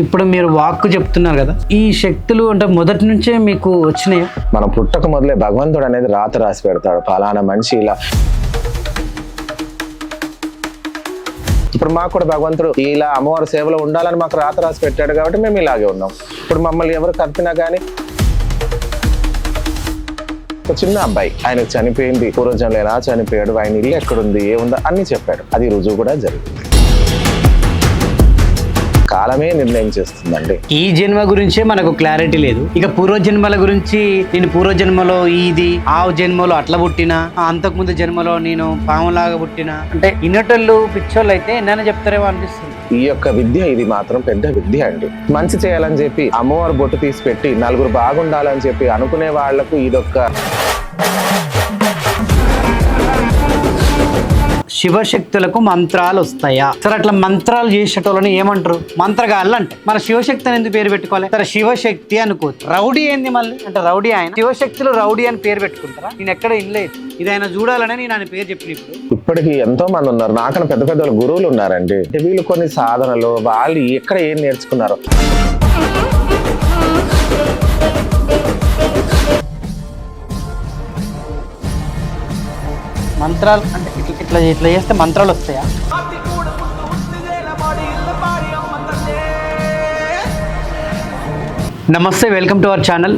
ఇప్పుడు మీరు వాక్కు చెప్తున్నారు కదా, ఈ శక్తులు అంటే మొదటి నుంచే మీకు వచ్చినాయా? మనం పుట్టక మొదలే భగవంతుడు అనేది రాసి పెడతాడు, ఫలానా మనిషి ఇలా. ఇప్పుడు మాకు కూడా భగవంతుడు ఇలా అమ్మవారి సేవలో ఉండాలని మాకు రాసి పెట్టాడు కాబట్టి మేము ఇలాగే ఉన్నాం. ఇప్పుడు మమ్మల్ని ఎవరు కప్పినా కానీ, ఒక చిన్న అబ్బాయి ఆయనకు చనిపోయింది, పూర్వజన్మలో ఎలా చనిపోయాడు, ఆయన ఇల్లు ఎక్కడుంది, ఏముందో అన్ని చెప్పాడు. అది రుజువు కూడా జరిగింది. కాలమే నిర్ణయం చేస్తుందండి. ఈ జన్మ గురించే మనకు క్లారిటీ లేదు, ఇక పూర్వజన్మల గురించి నేను పూర్వజన్మలో ఇది, ఆ జన్మలో అట్లా పుట్టినా, అంతకు ముందు జన్మలో నేను పాములాగా పుట్టినా అంటే ఇన్నటోళ్ళు పిచ్చోళ్ళు అయితే ఎన్నైనా చెప్తారేమో అనిపిస్తుంది. ఈ యొక్క విద్య ఇది మాత్రం పెద్ద విద్య అండి. మంచి చేయాలని చెప్పి అమ్మవారు బొట్టు తీసి పెట్టి నలుగురు బాగుండాలని చెప్పి అనుకునే వాళ్లకు ఇదొక్క శివశక్తులకు మంత్రాలు వస్తాయా? సరే, అట్లా మంత్రాలు చేసేటోళ్ళని ఏమంటారు? మంత్రగాళ్ళు అంటే. మన శివశక్తి అని ఎందుకు పేరు పెట్టుకోవాలి? సరే, శివశక్తి అనుకోవచ్చు. రౌడీ ఏంది మళ్ళీ అంటే రౌడీ ఆయన? శివశక్తులు రౌడీ అని పేరు పెట్టుకుంటారా? నేను ఎక్కడ ఇనలేదు. ఇది ఆయన చూడాలని నేను ఆయన పేరు చెప్పిన. ఇప్పటికి ఎంతో మంది ఉన్నారు, నాకన్నా పెద్ద పెద్ద గురువులు ఉన్నారండి. వీళ్ళు కొన్ని సాధనలు వాళ్ళు ఎక్కడ ఏం నేర్చుకున్నారు. మంత్రాలు అంటే ఇట్లా ఇట్లా చేస్తే మంత్రాలు వస్తాయా? నమస్తే, వెల్కమ్ టు అవర్ ఛానల్.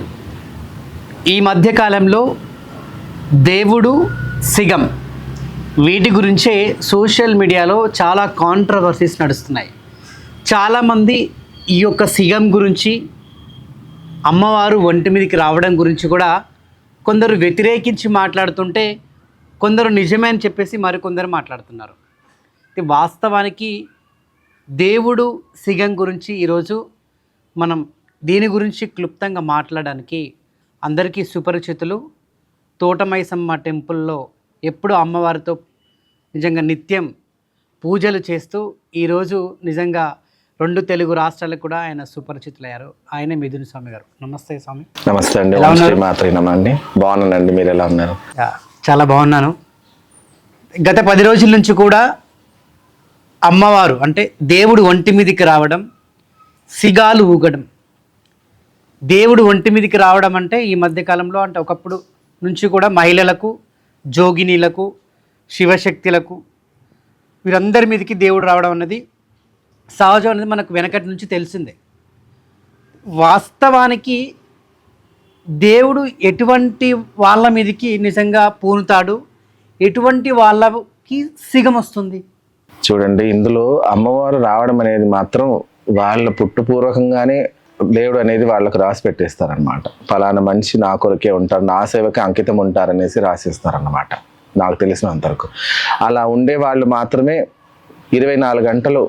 ఈ మధ్యకాలంలో దేవుడు, సిగం వీటి గురించే సోషల్ మీడియాలో చాలా కాంట్రవర్సీస్ నడుస్తున్నాయి. చాలామంది ఈ యొక్క సిగం గురించి, అమ్మవారు ఒంటి మీదకి రావడం గురించి కూడా కొందరు వ్యతిరేకించి మాట్లాడుతుంటే, కొందరు నిజమే అని చెప్పేసి మరికొందరు మాట్లాడుతున్నారు. వాస్తవానికి దేవుడు, సిగం గురించి ఈరోజు మనం దీని గురించి క్లుప్తంగా మాట్లాడడానికి అందరికీ సుపరిచితులు, తోటమైసమ్మ టెంపుల్లో ఎప్పుడు అమ్మవారితో నిజంగా నిత్యం పూజలు చేస్తూ ఈరోజు నిజంగా 2 తెలుగు రాష్ట్రాలకు కూడా ఆయన సుపరిచితులయ్యారు. ఆయన మిథున్ స్వామి గారు. నమస్తే స్వామి. నమస్తే అండి. బాగున్నానండి, మీరు ఎలా ఉన్నారు? చాలా బాగున్నాను. గత 10 రోజుల నుంచి కూడా అమ్మవారు అంటే దేవుడు ఒంటి మీదకి రావడం, సిగాలు ఊగడం. దేవుడు ఒంటి మీదకి రావడం అంటే ఈ మధ్యకాలంలో అంటే ఒకప్పుడు నుంచి కూడా మహిళలకు, జోగినీలకు, శివశక్తులకు వీరందరి మీదకి దేవుడు రావడం అన్నది సహజం అనేది మనకు వెనకటి నుంచి తెలిసిందే. వాస్తవానికి దేవుడు ఎటువంటి వాళ్ళ మీదకి నిజంగా పూనుతాడు, ఎటువంటి వాళ్ళకి సిగం వస్తుంది? చూడండి, ఇందులో అమ్మవారు రావడం అనేది మాత్రం వాళ్ళ పుట్టుపూర్వకంగానే దేవుడు అనేది వాళ్ళకు రాసి పెట్టేస్తారనమాట. ఫలానా మనిషి నా కొరకే ఉంటారు, నా సేవకి అంకితం ఉంటారనేసి రాసిస్తారన్నమాట. నాకు తెలిసినంతవరకు అలా ఉండే వాళ్ళు మాత్రమే 24 గంటలు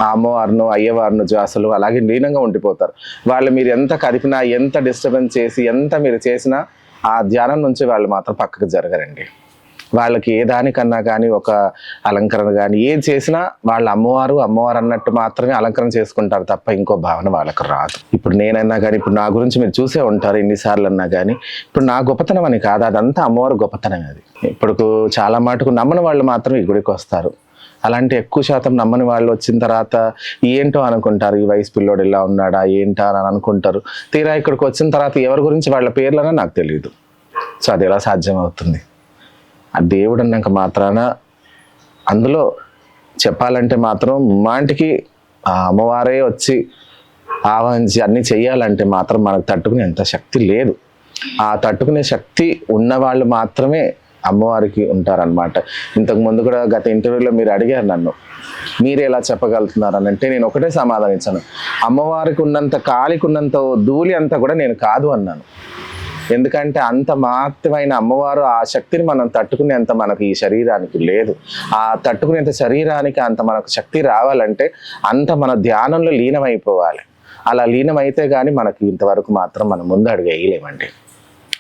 ఆ అమ్మవారిను, అయ్యవారిను జ్వాసలు అలాగే లీనంగా ఉండిపోతారు. వాళ్ళు మీరు ఎంత కదిపినా, ఎంత డిస్టర్బెన్స్ చేసి, ఎంత మీరు చేసినా ఆ ధ్యానం నుంచి వాళ్ళు మాత్రం పక్కకు జరగరండి. వాళ్ళకి ఏ దానికన్నా కానీ ఒక అలంకరణ కానీ ఏది చేసినా వాళ్ళు అమ్మవారు అన్నట్టు మాత్రమే అలంకరణ చేసుకుంటారు తప్ప ఇంకో భావన వాళ్ళకు రాదు. ఇప్పుడు నేనన్నా కానీ, ఇప్పుడు నా గురించి మీరు చూసే ఉంటారు ఎన్నిసార్లు అన్నా కానీ, ఇప్పుడు నా గొప్పతనం అని కాదు, అదంతా అమ్మవారు గొప్పతనం. అది ఇప్పుడు చాలా మటుకు నమ్మని వాళ్ళు మాత్రం ఈ గుడికి వస్తారు. అలాంటి ఎక్కువ శాతం నమ్మని వాళ్ళు వచ్చిన తర్వాత ఏంటో అనుకుంటారు, ఈ వయసు పిల్లోడు ఇలా ఉన్నాడా ఏంటా అని అనుకుంటారు. తీరా ఇక్కడికి వచ్చిన తర్వాత ఎవరి గురించి వాళ్ళ పేర్లనే నాకు తెలియదు. సో అది ఎలా సాధ్యం అవుతుంది? ఆ దేవుడు అన్నాక మాత్రాన అందులో చెప్పాలంటే మాత్రం మాంటికి ఆ అమ్మవారే వచ్చి ఆహ్వానించి అన్నీ చెయ్యాలంటే మాత్రం మనకు తట్టుకునే అంత శక్తి లేదు. ఆ తట్టుకునే శక్తి ఉన్నవాళ్ళు మాత్రమే అమ్మవారికి ఉంటారనమాట. ఇంతకు ముందు కూడా గత ఇంటర్వ్యూలో మీరు అడిగారు నన్ను, మీరు ఎలా చెప్పగలుగుతున్నారు అని అంటే నేను ఒకటే సమాధానించాను, అమ్మవారికి ఉన్నంత కాలికి ఉన్నంత ధూళి అంతా కూడా నేను కాదు అన్నాను. ఎందుకంటే అంత మాత్రమైన అమ్మవారు ఆ శక్తిని మనం తట్టుకునేంత మనకు ఈ శరీరానికి లేదు. ఆ తట్టుకునేంత శరీరానికి అంత మనకు శక్తి రావాలంటే అంత మన ధ్యానంలో లీనమైపోవాలి. అలా లీనమైతే కానీ మనకి ఇంతవరకు మాత్రం మనం ముందు అడుగు వేయలేమండి.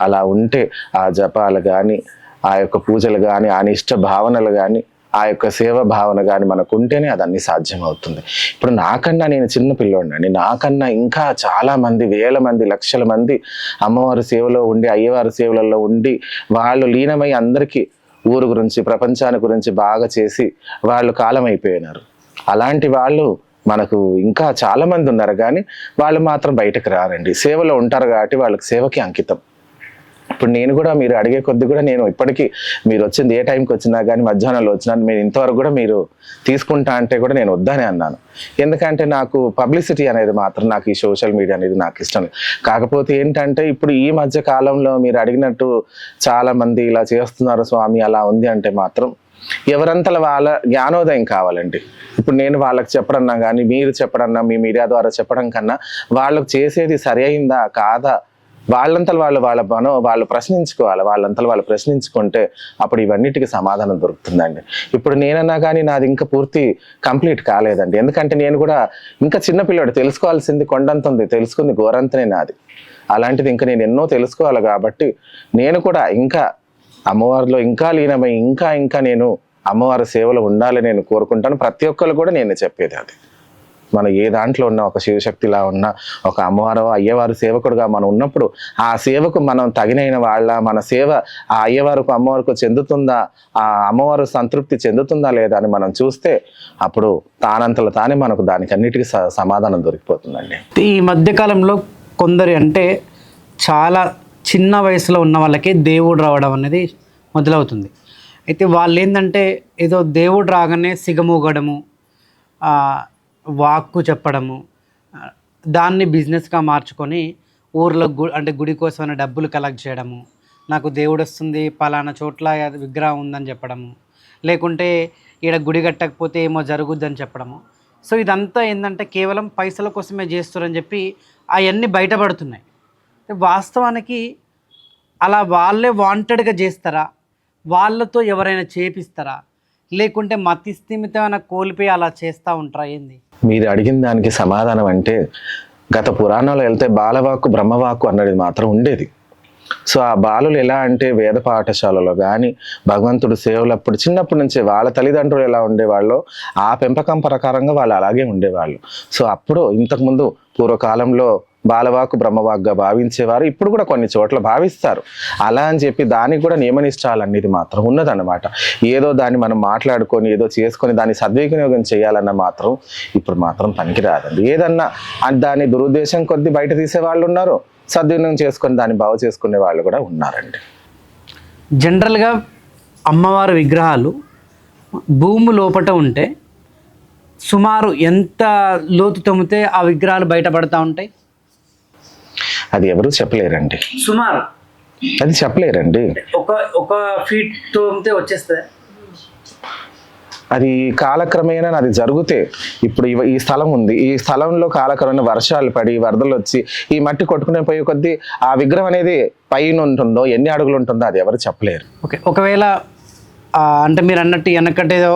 అలా ఉంటే ఆ జపాలు కానీ, ఆ యొక్క పూజలు కానీ, ఆ నిష్ట భావనలు కానీ, ఆ యొక్క సేవ భావన కానీ మనకు ఉంటేనే అదన్నీ సాధ్యం అవుతుంది. ఇప్పుడు నాకన్నా నేను చిన్న పిల్లోడినండి, నాకన్నా ఇంకా చాలా మంది, వేల మంది, లక్షల మంది అమ్మవారి సేవలో ఉండి, అయ్యవారి సేవలలో ఉండి వాళ్ళు లీనమై అందరికీ ఊరు గురించి, ప్రపంచాన్ని గురించి బాగా చేసి వాళ్ళు కాలం అయిపోయినారు. అలాంటి వాళ్ళు మనకు ఇంకా చాలా మంది ఉన్నారు కానీ వాళ్ళు మాత్రం బయటకు రారండి. సేవలో ఉంటారు కాబట్టి వాళ్ళకి సేవకి అంకితం. ఇప్పుడు నేను కూడా మీరు అడిగే కొద్ది కూడా నేను ఇప్పటికీ మీరు వచ్చింది ఏ టైంకి వచ్చినా కానీ మధ్యాహ్నంలో వచ్చినా మీరు ఇంతవరకు కూడా మీరు తీసుకుంటా అంటే కూడా నేను వద్దనే అన్నాను. ఎందుకంటే నాకు పబ్లిసిటీ అనేది మాత్రం నాకు ఈ సోషల్ మీడియా అనేది నాకు ఇష్టం లేదు. కాకపోతే ఏంటంటే ఇప్పుడు ఈ మధ్య కాలంలో మీరు అడిగినట్టు చాలా మంది ఇలా చేస్తున్నారు స్వామి అలా ఉంది అంటే మాత్రం ఎవరంతల వాళ్ళ జ్ఞానోదయం కావాలండి. ఇప్పుడు నేను వాళ్ళకి చెప్పడన్నా కానీ మీరు చెప్పడన్నా మీ మీడియా ద్వారా చెప్పడం కన్నా వాళ్ళకు చేసేది సరి అయిందా కాదా వాళ్ళంతలు వాళ్ళు ప్రశ్నించుకోవాలి. వాళ్ళంతలు వాళ్ళు ప్రశ్నించుకుంటే అప్పుడు ఇవన్నిటికీ సమాధానం దొరుకుతుందండి. ఇప్పుడు నేనన్నా కానీ నాది ఇంకా పూర్తి కంప్లీట్ కాలేదండి. ఎందుకంటే నేను కూడా ఇంకా చిన్నపిల్లడు, తెలుసుకోవాల్సింది కొండంత ఉంది, తెలుసుకుంది గోరంతనే నాది. అలాంటిది ఇంకా నేను ఎన్నో తెలుసుకోవాలి కాబట్టి నేను కూడా ఇంకా అమ్మవారిలో ఇంకా లీనమై ఇంకా నేను అమ్మవారి సేవలో ఉండాలని నేను కోరుకుంటాను. ప్రతి ఒక్కరు కూడా నేను చెప్పేది అది. మనం ఏ దాంట్లో ఉన్న ఒక శివశక్తిలా ఉన్న ఒక అమ్మవారు అయ్యవారు సేవకుడుగా మనం ఉన్నప్పుడు ఆ సేవకు మనం తగినైన వాళ్ళ మన సేవ ఆ అయ్యవారికి అమ్మవారికి చెందుతుందా, ఆ అమ్మవారు సంతృప్తి చెందుతుందా లేదా అని మనం చూస్తే అప్పుడు తానంతలో తానే మనకు దానికి అన్నిటికీ సమాధానం దొరికిపోతుందండి. ఈ మధ్యకాలంలో కొందరు అంటే చాలా చిన్న వయసులో ఉన్న వాళ్ళకి దేవుడు రావడం అనేది మొదలవుతుంది. అయితే వాళ్ళు ఏంటంటే ఏదో దేవుడు రాగానే సిగమూగడము, వాక్కు చెప్పడము, దాన్ని బిజినెస్గా మార్చుకొని ఊర్లో అంటే గుడి కోసమైనా డబ్బులు కలెక్ట్ చేయడము, నాకు దేవుడు వస్తుంది పలానా చోట్ల విగ్రహం ఉందని చెప్పడము, లేకుంటే ఈడ గుడి కట్టకపోతే ఏమో జరుగుద్దని చెప్పడము. సో ఇదంతా ఏంటంటే కేవలం పైసల కోసమే చేస్తారని చెప్పి అవన్నీ బయటపడుతున్నాయి. వాస్తవానికి అలా వాళ్ళే వాంటెడ్గా చేస్తారా, వాళ్ళతో ఎవరైనా చేపిస్తారా, లేకుంటే మతి స్థిమితమైన కోల్పోయి అలా చేస్తూ ఉంటారా ఏంది? మీరు అడిగిన దానికి సమాధానం అంటే గత పురాణాలు వెళ్తే బాలవాక్కు బ్రహ్మవాక్కు అన్నది మాత్రం ఉండేది. సో ఆ బాలులు ఎలా అంటే వేద పాఠశాలలో కానీ భగవంతుడు సేవలప్పుడు చిన్నప్పటి నుంచే వాళ్ళ తల్లిదండ్రులు ఎలా ఉండేవాళ్ళో ఆ పెంపకం ప్రకారంగా వాళ్ళు అలాగే ఉండేవాళ్ళు. సో అప్పుడు ఇంతకుముందు పూర్వకాలంలో బాలవాక్కు బ్రహ్మవాక్గా భావించేవారు. ఇప్పుడు కూడా కొన్ని చోట్ల భావిస్తారు. అలా అని చెప్పి దానికి కూడా నియమనిష్టాలు అనేది మాత్రం ఉన్నదన్నమాట. ఏదో దాన్ని మనం మాట్లాడుకొని ఏదో చేసుకొని దాన్ని సద్వినియోగం చేయాలన్న మాత్రం ఇప్పుడు మాత్రం పనికిరాదండి. ఏదన్నా దాన్ని దురుద్దేశం కొద్దీ బయట తీసే వాళ్ళు ఉన్నారు, సద్వినియోగం చేసుకొని దాన్ని బాగు చేసుకునే వాళ్ళు కూడా ఉన్నారండి. జనరల్గా అమ్మవారి విగ్రహాలు భూమి లోపట ఉంటే సుమారు ఎంత లోతు తమ్మితే ఆ విగ్రహాలు బయటపడతా ఉంటాయి? అది ఎవరు చెప్పలేరండి. సుమారు అది చెప్పలేరండి. ఒక ఫీట్ తోమితే వచ్చేస్తుంది. అది కాలక్రమేణా అది జరిగితే ఇప్పుడు ఈ స్థలం ఉంది, ఈ స్థలంలో కాలక్రమేణా వర్షాలు పడి వరదలు వచ్చి ఈ మట్టి కొట్టుకునే పోయే కొద్దీ ఆ విగ్రహం అనేది పైన ఉంటుందో ఎన్ని అడుగులు ఉంటుందో అది ఎవరు చెప్పలేరు. ఓకే, ఒకవేళ అంటే మీరు అన్నట్టు వెనకటేదో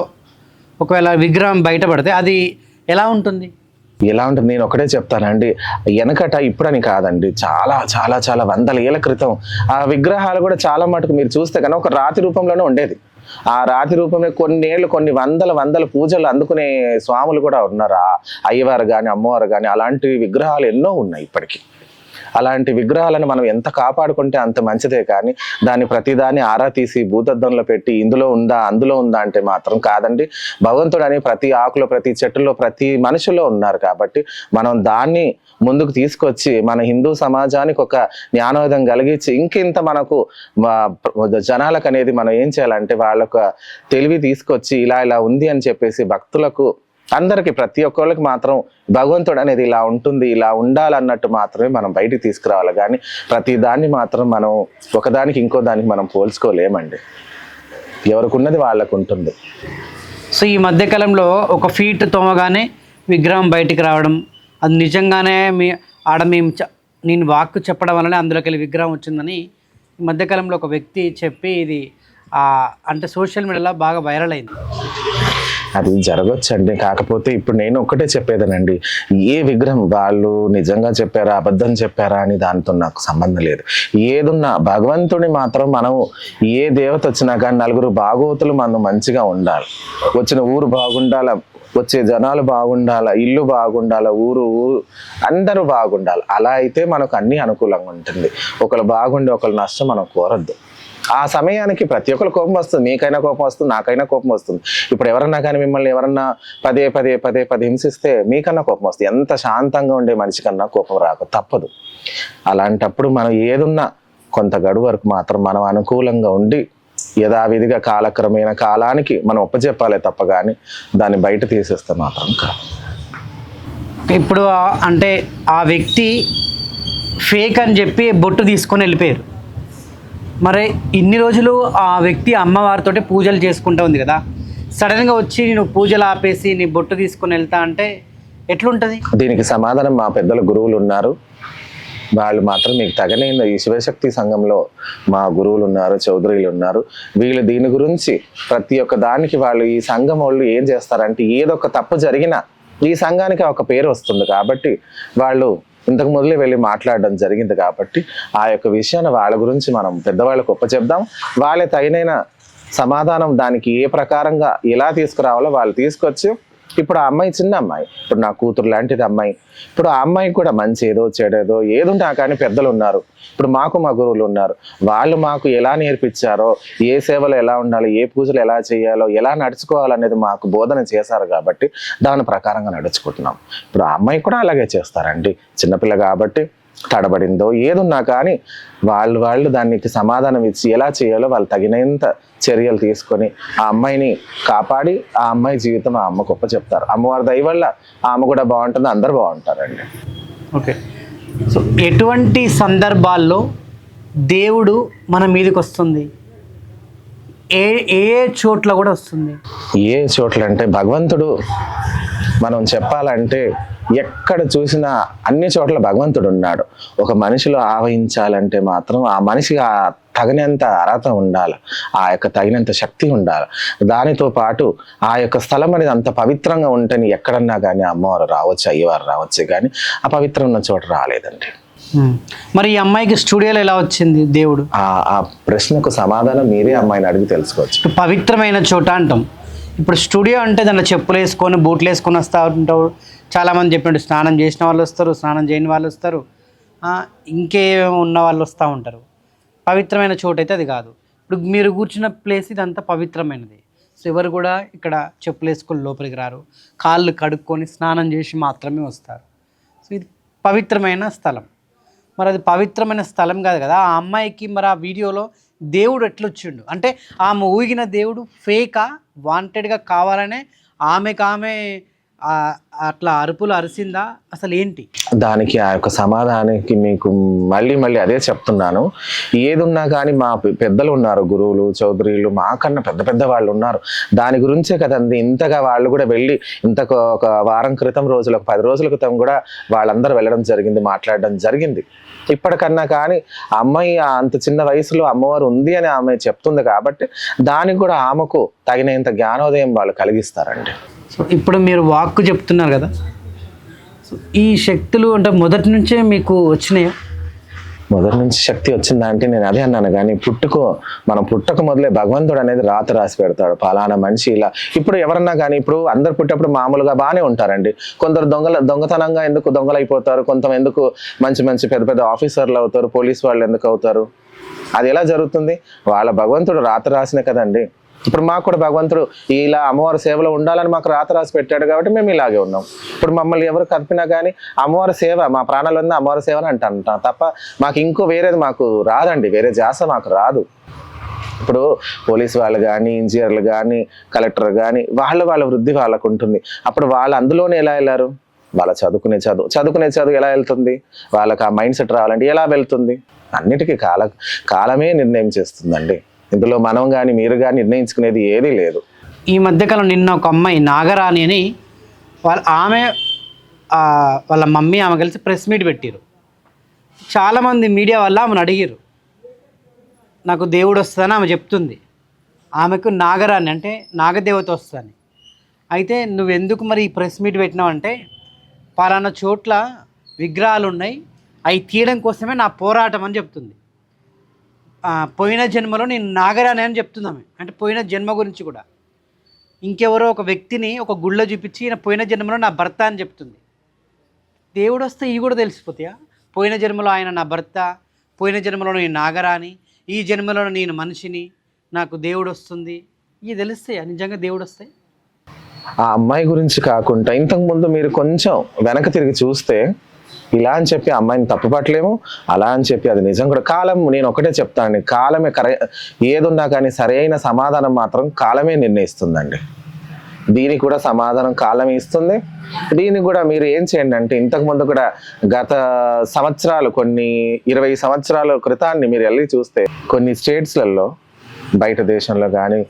ఒకవేళ విగ్రహం బయటపడితే అది ఎలా ఉంటుంది? ఎలా ఉంటుంది నేను ఒకటే చెప్తానండి. వెనకట ఇప్పుడని కాదండి, చాలా చాలా చాలా వందల ఏళ్ల క్రితం ఆ విగ్రహాలు కూడా చాలా మటుకు మీరు చూస్తే కనుక ఒక రాతి రూపంలోనే ఉండేది. ఆ రాతి రూపమే కొన్ని వందల పూజలు అందుకునే స్వాములు కూడా ఉన్నారు. ఆ అయ్యవారు కానీ అమ్మవారు కానీ అలాంటి విగ్రహాలు ఎన్నో ఉన్నాయి ఇప్పటికీ. అలాంటి విగ్రహాలను మనం ఎంత కాపాడుకుంటే అంత మంచిదే కానీ దాన్ని ప్రతిదాన్ని ఆరా తీసి భూతద్దంలో పెట్టి ఇందులో ఉందా అందులో ఉందా అంటే మాత్రం కాదండి. భగవంతుడు అని ప్రతి ఆకులో ప్రతి చెట్టులో ప్రతి మనిషిలో ఉన్నారు కాబట్టి మనం దాన్ని ముందుకు తీసుకొచ్చి మన హిందూ సమాజానికి ఒక జ్ఞానోదయం కలిగించి ఇంకింత మనకు జనాలకు అనేది మనం ఏం చేయాలంటే వాళ్ళకు తెలివి తీసుకొచ్చి ఇలా ఉంది అని చెప్పేసి భక్తులకు అందరికి ప్రతి ఒక్కళ్ళకి మాత్రం భగవంతుడు అనేది ఇలా ఉంటుంది ఇలా ఉండాలన్నట్టు మాత్రమే మనం బయటికి తీసుకురావాలి కానీ ప్రతి దాన్ని మాత్రం మనం ఒకదానికి ఇంకో దానికి మనం పోల్చుకోలేమండి. ఎవరికి ఉన్నది వాళ్ళకు ఉంటుంది. సో ఈ మధ్యకాలంలో ఒక ఫీట్ తోమగానే విగ్రహం బయటికి రావడం, అది నిజంగానే నేను వాక్కు చెప్పడం వల్లనే అందులోకి వెళ్ళి విగ్రహం వచ్చిందని ఈ మధ్యకాలంలో ఒక వ్యక్తి చెప్పి ఇది అంటే సోషల్ మీడియాలో బాగా వైరల్ అయింది. అది జరగచ్చండి. కాకపోతే ఇప్పుడు నేను ఒక్కటే చెప్పేదనండి, ఏ విగ్రహం వాళ్ళు నిజంగా చెప్పారా అబద్ధం చెప్పారా అని దాంతో నాకు సంబంధం లేదు. ఏదున్నా భగవంతుని మాత్రం మనం ఏ దేవత వచ్చినా కానీ నలుగురు భాగవతులు మనం మంచిగా ఉండాలి, వచ్చిన ఊరు బాగుండాల, వచ్చే జనాలు బాగుండాల, ఇల్లు బాగుండాల, ఊరు అందరూ బాగుండాలి. అలా అయితే మనకు అన్ని అనుకూలంగా ఉంటుంది. ఒకళ్ళు బాగుండి ఒకళ్ళు నష్టం మనం కోరద్దు. ఆ సమయానికి ప్రతి ఒక్కరు కోపం వస్తుంది, మీకైనా కోపం వస్తుంది, నాకైనా కోపం వస్తుంది. ఇప్పుడు ఎవరన్నా కానీ మిమ్మల్ని ఎవరన్నా పదే పదే పదే పదే హింసిస్తే మీకన్నా కోపం వస్తుంది. ఎంత శాంతంగా ఉండే మనిషి కన్నా కోపం రాక తప్పదు. అలాంటప్పుడు మనం ఏదున్నా కొంత గడువు వరకు మాత్రం మనం అనుకూలంగా ఉండి యథావిధిగా కాలక్రమేణ కాలానికి మనం ఒప్పచెప్పాలే తప్ప కానీ దాన్ని బయట తీసేస్తే మాత్రం కాదు. ఇప్పుడు అంటే ఆ వ్యక్తి ఫేక్ అని చెప్పి బొట్టు తీసుకొని వెళ్ళిపోయారు. మరి ఇన్ని రోజులు ఆ వ్యక్తి అమ్మవారితోటి పూజలు చేసుకుంటూ ఉంది కదా, సడన్గా వచ్చి నేను పూజలు ఆపేసి నీ బొట్టు తీసుకొని వెళ్తా అంటే ఎట్లుంటుంది? దీనికి సమాధానం మా పెద్దల గురువులు ఉన్నారు. వాళ్ళు మాత్రం మీకు తగనైన ఈ శివశక్తి సంఘంలో మా గురువులు ఉన్నారు, చౌదరీలు ఉన్నారు. వీళ్ళు దీని గురించి ప్రతి ఒక్క దానికి వాళ్ళు ఈ సంఘం వాళ్ళు ఏం చేస్తారంటే ఏదొక తప్పు జరిగినా ఈ సంఘానికి ఒక పేరు వస్తుంది కాబట్టి వాళ్ళు ఇంతకు మొదలే వెళ్ళి మాట్లాడడం జరిగింది. కాబట్టి ఆ యొక్క విషయాన్ని వాళ్ళ గురించి మనం పెద్దవాళ్ళకు ఒప్పచెప్దాం. వాళ్ళే తగినైన సమాధానం దానికి ఏ ప్రకారంగా ఎలా తీసుకురావాలో వాళ్ళు తీసుకొచ్చి, ఇప్పుడు ఆ అమ్మాయి చిన్న అమ్మాయి, ఇప్పుడు నా కూతురు లాంటిది అమ్మాయి, ఇప్పుడు ఆ అమ్మాయికి కూడా మంచి ఏదో చెడేదో ఏదుంటా కానీ పెద్దలు ఉన్నారు. ఇప్పుడు మాకు మా గురువులు ఉన్నారు. వాళ్ళు మాకు ఎలా నేర్పించారో, ఏ సేవలు ఎలా ఉండాలి, ఏ పూజలు ఎలా చేయాలో, ఎలా నడుచుకోవాలనేది మాకు బోధన చేశారు. కాబట్టి దాని ప్రకారంగా నడుచుకుంటున్నాం. ఇప్పుడు ఆ అమ్మాయి కూడా అలాగే చేస్తారండి. చిన్నపిల్ల కాబట్టి తడబడిందో ఏదున్నా కానీ వాళ్ళు దానికి సమాధానం ఇచ్చి ఎలా చేయాలో వాళ్ళు తగినంత చర్యలు తీసుకొని ఆ అమ్మాయిని కాపాడి ఆ అమ్మాయి జీవితం ఆ అమ్మ గొప్ప చెప్తారు. అమ్మవారి దయ వల్ల ఆ అమ్మ కూడా బాగుంటుంది, అందరు బాగుంటారండి. ఓకే. సో ఎటువంటి సందర్భాల్లో దేవుడు మన మీదకి వస్తుంది? ఏ ఏ చోట్ల కూడా వస్తుంది? ఏ చోట్ల అంటే భగవంతుడు మనం చెప్పాలంటే ఎక్కడ చూసినా అన్ని చోట్ల భగవంతుడు ఉన్నాడు. ఒక మనిషిలో ఆవహించాలంటే మాత్రం ఆ మనిషికి ఆ తగినంత అర్హత ఉండాలి, ఆ యొక్క తగినంత శక్తి ఉండాలి. దానితో పాటు ఆ యొక్క స్థలం అనేది అంత పవిత్రంగా ఉంటేనే ఎక్కడన్నా కానీ అమ్మవారు రావచ్చు, అయ్యవారు రావచ్చు, కానీ ఆ పవిత్రం ఉన్న చోట రాలేదండి. మరి ఈ అమ్మాయికి స్టూడియోలో ఎలా వచ్చింది దేవుడు? ఆ ప్రశ్నకు సమాధానం మీరే అమ్మాయిని అడిగి తెలుసుకోవచ్చు. పవిత్రమైన చోట అంటాం. ఇప్పుడు స్టూడియో అంటే దాంట్లో చెప్పులు వేసుకొని బూట్లు వేసుకొని వస్తూ ఉంటారు. చాలామంది చెప్పినట్టు స్నానం చేసిన వాళ్ళు వస్తారు, స్నానం చేయని వాళ్ళు వస్తారు, ఇంకేమో ఉన్న వాళ్ళు వస్తూ ఉంటారు. పవిత్రమైన చోటు అయితే అది కాదు. ఇప్పుడు మీరు కూర్చున్న ప్లేస్ ఇదంతా పవిత్రమైనది. సో ఎవరు కూడా ఇక్కడ చెప్పులు వేసుకొని లోపలికి రారు, కాళ్ళు కడుక్కొని స్నానం చేసి మాత్రమే వస్తారు. సో ఇది పవిత్రమైన స్థలం. మరి అది పవిత్రమైన స్థలం కాదు కదా. ఆ అమ్మాయికి మరి ఆ వీడియోలో దేవుడు ఎట్లొచ్చిండు అంటే ఆమె ఊగిన దేవుడు ఫేకా, వాంటెడ్గా కావాలనే ఆమె అట్లా అరుపులు అరిసిందా, అసలు ఏంటి? దానికి ఆ యొక్క సమాధానానికి మీకు మళ్ళీ అదే చెప్తున్నాను. ఏదున్నా కానీ మా పెద్దలు ఉన్నారు, గురువులు, చౌదరీలు, మాకన్నా పెద్ద వాళ్ళు ఉన్నారు. దాని గురించే కదండి ఇంతగా వాళ్ళు కూడా వెళ్ళి ఒక వారం క్రితం రోజులు, ఒక 10 రోజుల క్రితం కూడా వాళ్ళందరూ వెళ్ళడం జరిగింది, మాట్లాడడం జరిగింది. ఇప్పటికన్నా కానీ అమ్మాయి అంత చిన్న వయసులో అమ్మవారు ఉంది అని ఆమె చెప్తుంది కాబట్టి దానికి కూడా ఆమెకు తగినంత జ్ఞానోదయం వాళ్ళు కలిగిస్తారండి. సో ఇప్పుడు మీరు వాక్కు చెప్తున్నారు కదా, సో ఈ శక్తులు అంటే మొదటి నుంచే మీకు వచ్చినాయా? మొదటి నుంచి శక్తి వచ్చిందంటే నేను అదే అన్నాను. కానీ మనం పుట్టక మొదలే భగవంతుడు అనేది రాసి పెడతాడు. పలానా మనిషి ఇలా. ఇప్పుడు ఎవరన్నా కానీ ఇప్పుడు అందరు పుట్టేప్పుడు మామూలుగా బాగానే ఉంటారండి. కొందరు దొంగతనంగా ఎందుకు దొంగలైపోతారు, కొంతమంది ఎందుకు మంచి పెద్ద ఆఫీసర్లు అవుతారు, పోలీస్ వాళ్ళు ఎందుకు అవుతారు? అది ఎలా జరుగుతుంది? వాళ్ళ భగవంతుడు రాసినే కదండి. ఇప్పుడు మాకు కూడా భగవంతుడు ఇలా అమ్మవారి సేవలో ఉండాలని మాకు రాసి పెట్టాడు కాబట్టి మేము ఇలాగే ఉన్నాం. ఇప్పుడు మమ్మల్ని ఎవరు కదిపినా కానీ అమ్మవారి సేవ, మా ప్రాణాలు ఉంది అమ్మవారి సేవ అని అంటాం తప్ప మాకు ఇంకో వేరేది మాకు రాదండి, వేరే ధ్యాస మాకు రాదు. ఇప్పుడు పోలీసు వాళ్ళు కానీ, ఇంజనీర్లు కానీ, కలెక్టర్ కానీ వాళ్ళ వృద్ధి వాళ్ళకు ఉంటుంది. అప్పుడు వాళ్ళు అందులోనే ఎలా వెళ్ళారు? వాళ్ళ చదువుకునే చదువు ఎలా వెళ్తుంది? వాళ్ళకి ఆ మైండ్ సెట్ రావాలంటే ఎలా వెళ్తుంది? అన్నిటికీ కాలమే నిర్ణయం చేస్తుందండి. ఇందులో మనం కానీ మీరు కానీ నిర్ణయించుకునేది ఏదీ లేదు. ఈ మధ్యకాలం నిన్న ఒక అమ్మాయి నాగరాణి అని వాళ్ళ మమ్మీ ఆమె కలిసి ప్రెస్ మీట్ పెట్టారు. చాలామంది మీడియా వల్ల ఆమెను అడిగారు, నాకు దేవుడు వస్తుందని ఆమె చెప్తుంది. ఆమెకు నాగరాణి అంటే నాగదేవత వస్తుందని. అయితే నువ్వెందుకు మరి ఈ ప్రెస్ మీట్ పెట్టినావు అంటే, పలానా చోట్ల విగ్రహాలు ఉన్నాయి, అవి తీయడం కోసమే నా పోరాటం అని చెప్తుంది. పోయిన జన్మలో నేను నాగరాణి అని చెప్తున్నామే, అంటే పోయిన జన్మ గురించి కూడా. ఇంకెవరో ఒక వ్యక్తిని ఒక గుళ్ళో చూపించి ఈయన పోయిన జన్మలో నా భర్త అని చెప్తుంది. దేవుడు వస్తే ఇవి కూడా తెలిసిపోతాయా? పోయిన జన్మలో ఆయన నా భర్త, పోయిన జన్మలో నేను నాగరాణి, ఈ జన్మలో నేను మనిషిని, నాకు దేవుడు వస్తుంది, ఇవి తెలుస్తాయా నిజంగా దేవుడు వస్తాయి? ఆ అమ్మాయి గురించి కాకుండా ఇంతకుముందు మీరు కొంచెం వెనక తిరిగి చూస్తే ఇలా అని చెప్పి అమ్మాయిని తప్పుపట్టలేము, అలా అని చెప్పి అది నిజం కూడా. కాలం, నేను ఒకటే చెప్తానండి, కాలమే ఏదున్నా కానీ సరైన సమాధానం మాత్రం కాలమే నిర్ణయిస్తుందండి. దీనికి కూడా సమాధానం కాలమే ఇస్తుంది. దీనికి కూడా మీరు ఏం చేయండి అంటే, ఇంతకుముందు కూడా గత సంవత్సరాలు, కొన్ని 20 సంవత్సరాల క్రితాన్ని మీరు వెళ్ళి చూస్తే కొన్ని స్టేట్స్లలో, బయట దేశంలో కానీ